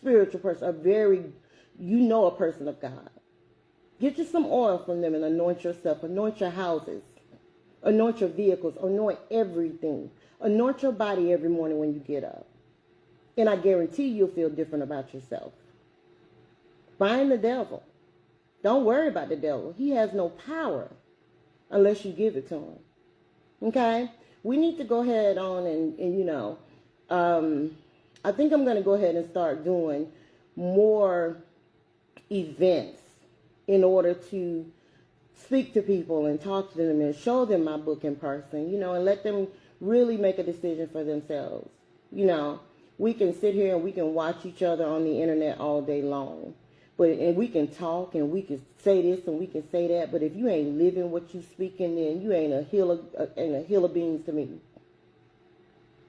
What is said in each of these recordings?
spiritual person, a person of God. Get you some oil from them and anoint yourself. Anoint your houses. Anoint your vehicles. Anoint everything. Anoint your body every morning when you get up. And I guarantee you'll feel different about yourself. Bind the devil. Don't worry about the devil. He has no power unless you give it to him. Okay? We need to go ahead on and I think I'm going to go ahead and start doing more events in order to speak to people and talk to them and show them my book in person, and let them really make a decision for themselves. We can sit here and we can watch each other on the internet all day long. And we can talk and we can say this and we can say that. But if you ain't living what you speaking, then you ain't a hill of beans to me.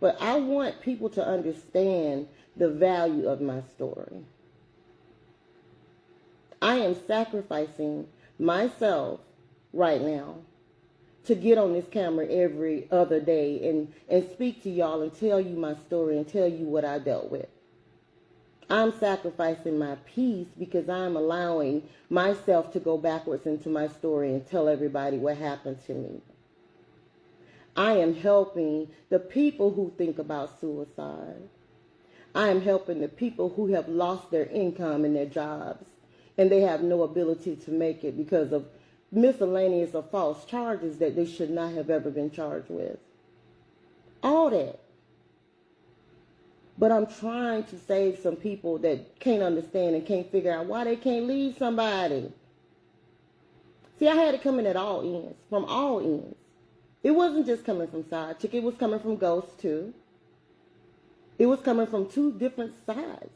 But I want people to understand the value of my story. I am sacrificing myself right now to get on this camera every other day and speak to y'all and tell you my story and tell you what I dealt with. I'm sacrificing my peace because I'm allowing myself to go backwards into my story and tell everybody what happened to me. I am helping the people who think about suicide. I am helping the people who have lost their income and their jobs, and they have no ability to make it because of miscellaneous or false charges that they should not have ever been charged with. All that. But I'm trying to save some people that can't understand and can't figure out why they can't leave somebody. See, I had it coming at all ends, from all ends. It wasn't just coming from Side Chick. It was coming from Ghost, too. It was coming from two different sides.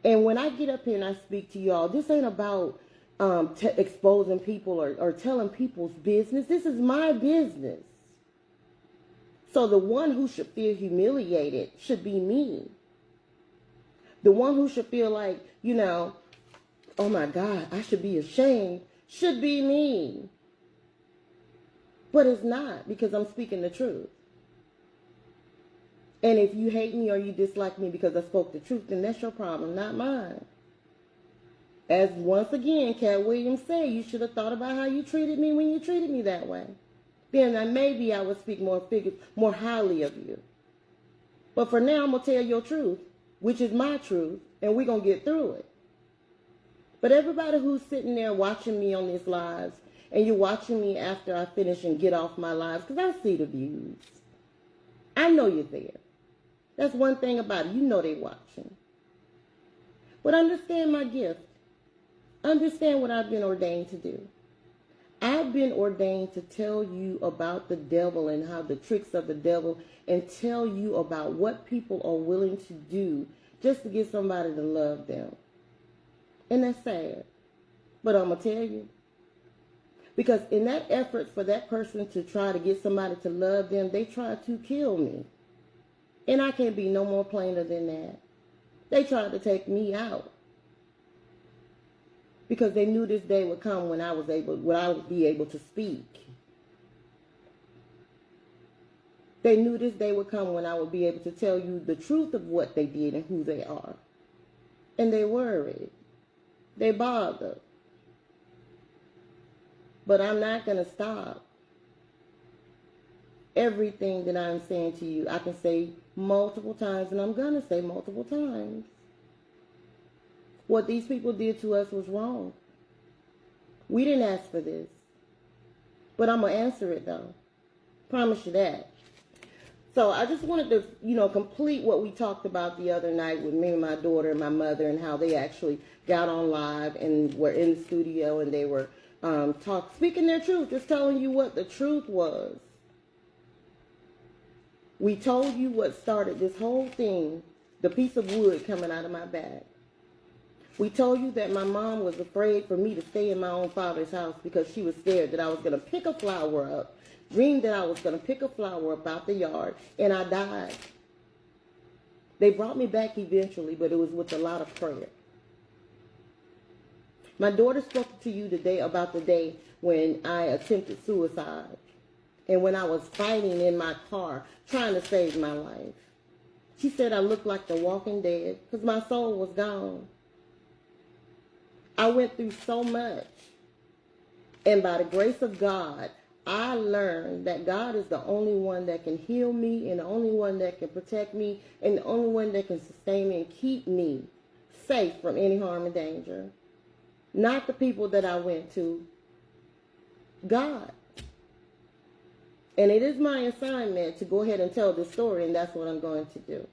And when I get up here and I speak to y'all, this ain't about exposing people or telling people's business. This is my business. So the one who should feel humiliated should be me. The one who should feel like, oh my God, I should be ashamed, should be me. But it's not, because I'm speaking the truth. And if you hate me or you dislike me because I spoke the truth, then that's your problem, not mine. As once again, Cat Williams said, you should have thought about how you treated me when you treated me that way. Then maybe I would speak more highly of you. But for now, I'm going to tell your truth, which is my truth, and we're going to get through it. But everybody who's sitting there watching me on this live, and you're watching me after I finish and get off my lives, because I see the views. I know you're there. That's one thing about it. You know they're watching. But understand my gift. Understand what I've been ordained to do. I've been ordained to tell you about the devil and how the tricks of the devil, and tell you about what people are willing to do just to get somebody to love them. And that's sad. But I'm going to tell you. Because in that effort for that person to try to get somebody to love them, they tried to kill me. And I can't be no more plainer than that. They tried to take me out. Because they knew this day would come when I would be able to speak. They knew this day would come when I would be able to tell you the truth of what they did and who they are. And they worried. They bothered. But I'm not going to stop. Everything that I'm saying to you, I can say multiple times, and I'm going to say multiple times. What these people did to us was wrong. We didn't ask for this. But I'm going to answer it, though. Promise you that. So I just wanted to, complete what we talked about the other night with me and my daughter and my mother, and how they actually got on live and were in the studio, and they were speaking their truth, just telling you what the truth was. We told you what started this whole thing, the piece of wood coming out of my back. We told you that my mom was afraid for me to stay in my own father's house because she was scared that I was going to pick a flower up, dreamed that I was going to pick a flower up out the yard, and I died. They brought me back eventually, but it was with a lot of prayer. My daughter spoke to you today about the day when I attempted suicide and when I was fighting in my car trying to save my life. She said I looked like the walking dead because my soul was gone. I went through so much. And by the grace of God, I learned that God is the only one that can heal me and the only one that can protect me and the only one that can sustain me and keep me safe from any harm and danger. Not the people that I went to, God. And it is my assignment to go ahead and tell this story, and that's what I'm going to do.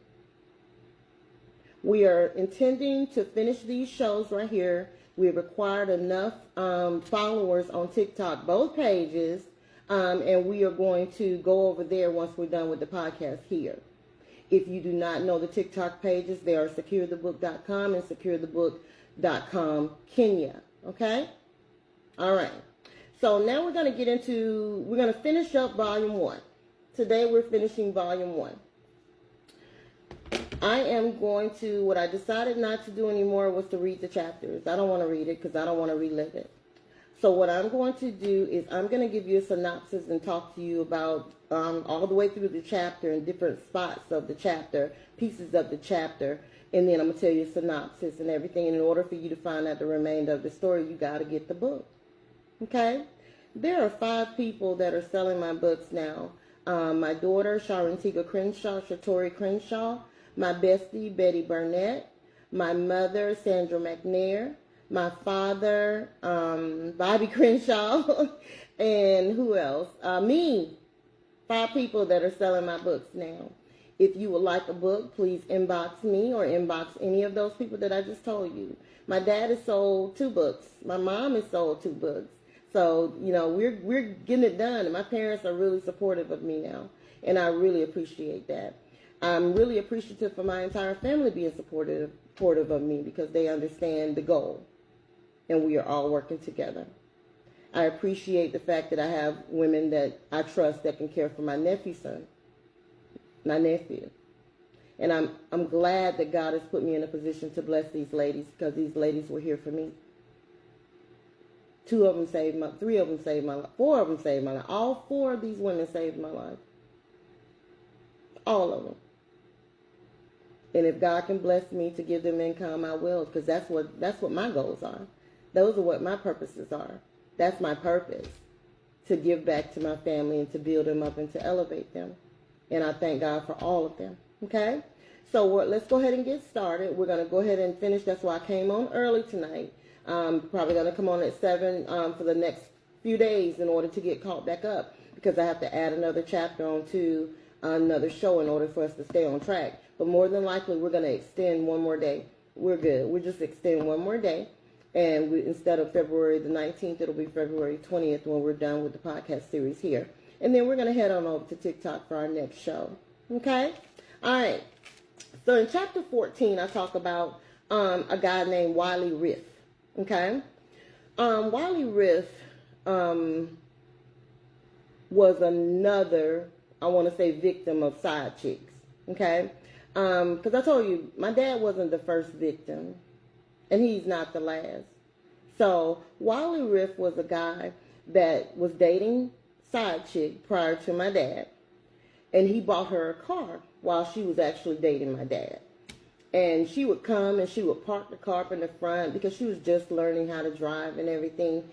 We are intending to finish these shows right here. We've acquired enough followers on TikTok, both pages, and we are going to go over there once we're done with the podcast here. If you do not know the TikTok pages, they are securethebook.com and securethebook.com Kenya. Okay? All right. So now we're going to finish up volume 1. Today we're finishing volume 1. I am going to, what I decided not to do anymore was to read the chapters. I don't want to read it because I don't want to relive it. So what I'm going to do is I'm going to give you a synopsis and talk to you about all the way through the chapter and different spots of the chapter, pieces of the chapter, and then I'm going to tell you a synopsis and everything. And in order for you to find out the remainder of the story, you got to get the book. Okay? There are 5 people that are selling my books now. My daughter, Sharontiga Crenshaw, Shatori Crenshaw, my bestie, Betty Burnett, my mother, Sandra McNair, my father, Bobby Crenshaw, and who else? Me. 5 people that are selling my books now. If you would like a book, please inbox me or inbox any of those people that I just told you. My dad has sold 2 books. My mom has sold 2 books. So, you know, we're getting it done. And my parents are really supportive of me now. And I really appreciate that. I'm really appreciative for my entire family being supportive of me because they understand the goal. And we are all working together. I appreciate the fact that I have women that I trust that can care for my nephew. And I'm glad that God has put me in a position to bless these ladies because these ladies were here for me. 3 of them saved my life. 4 of them saved my life. All 4 of these women saved my life. All of them. And if God can bless me to give them income, I will, because that's what my goals are. Those are what my purposes are. That's my purpose, to give back to my family and to build them up and to elevate them. And I thank God for all of them. Okay? So let's go ahead and get started. We're going to go ahead and finish. That's why I came on early tonight. Probably going to come on at 7 for the next few days in order to get caught back up because I have to add another chapter onto another show in order for us to stay on track. But more than likely, we're going to extend one more day. We're good. We'll just extend one more day. And instead of February the 19th, it'll be February 20th when we're done with the podcast series here. And then we're going to head on over to TikTok for our next show. Okay? All right. So in chapter 14, I talk about a guy named Wylie Riff. Okay? Wylie Riff was another, I want to say, victim of side chicks. Okay? Because I told you, my dad wasn't the first victim. And he's not the last. So Wylie Riff was a guy that was dating side chick prior to my dad. And he bought her a car while she was actually dating my dad. And she would come and she would park the car up in the front because she was just learning how to drive and everything.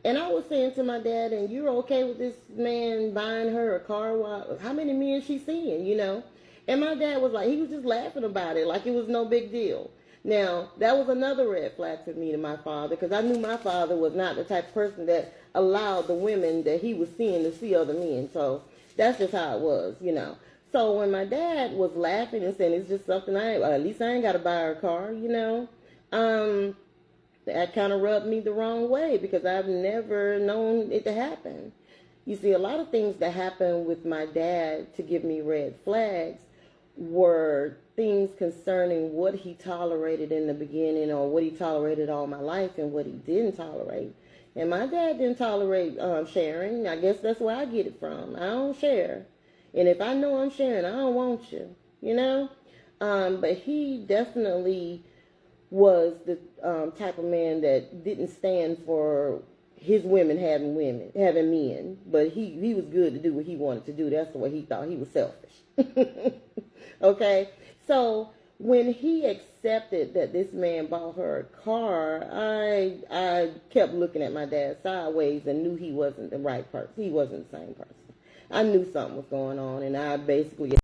And I was saying to my dad, and you're okay with this man buying her a car? How many men she seeing, you know? And my dad was like, he was just laughing about it like it was no big deal. Now, that was another red flag for me to my father because I knew my father was not the type of person that allowed the women that he was seeing to see other men. So that's just how it was, you know. So when my dad was laughing and saying it's just something at least I ain't got to buy her a car, you know, that kind of rubbed me the wrong way because I've never known it to happen. You see, a lot of things that happened with my dad to give me red flags were things concerning what he tolerated in the beginning or what he tolerated all my life and what he didn't tolerate. And my dad didn't tolerate sharing. I guess that's where I get it from. I don't share. And if I know I'm sharing, I don't want you, you know? But he definitely was the type of man that didn't stand for his women having men. But he was good to do what he wanted to do. That's the way he thought. He was selfish. Okay? So when he accepted that this man bought her a car, I kept looking at my dad sideways and knew he wasn't the right person. He wasn't the same person. I knew something was going on, and I basically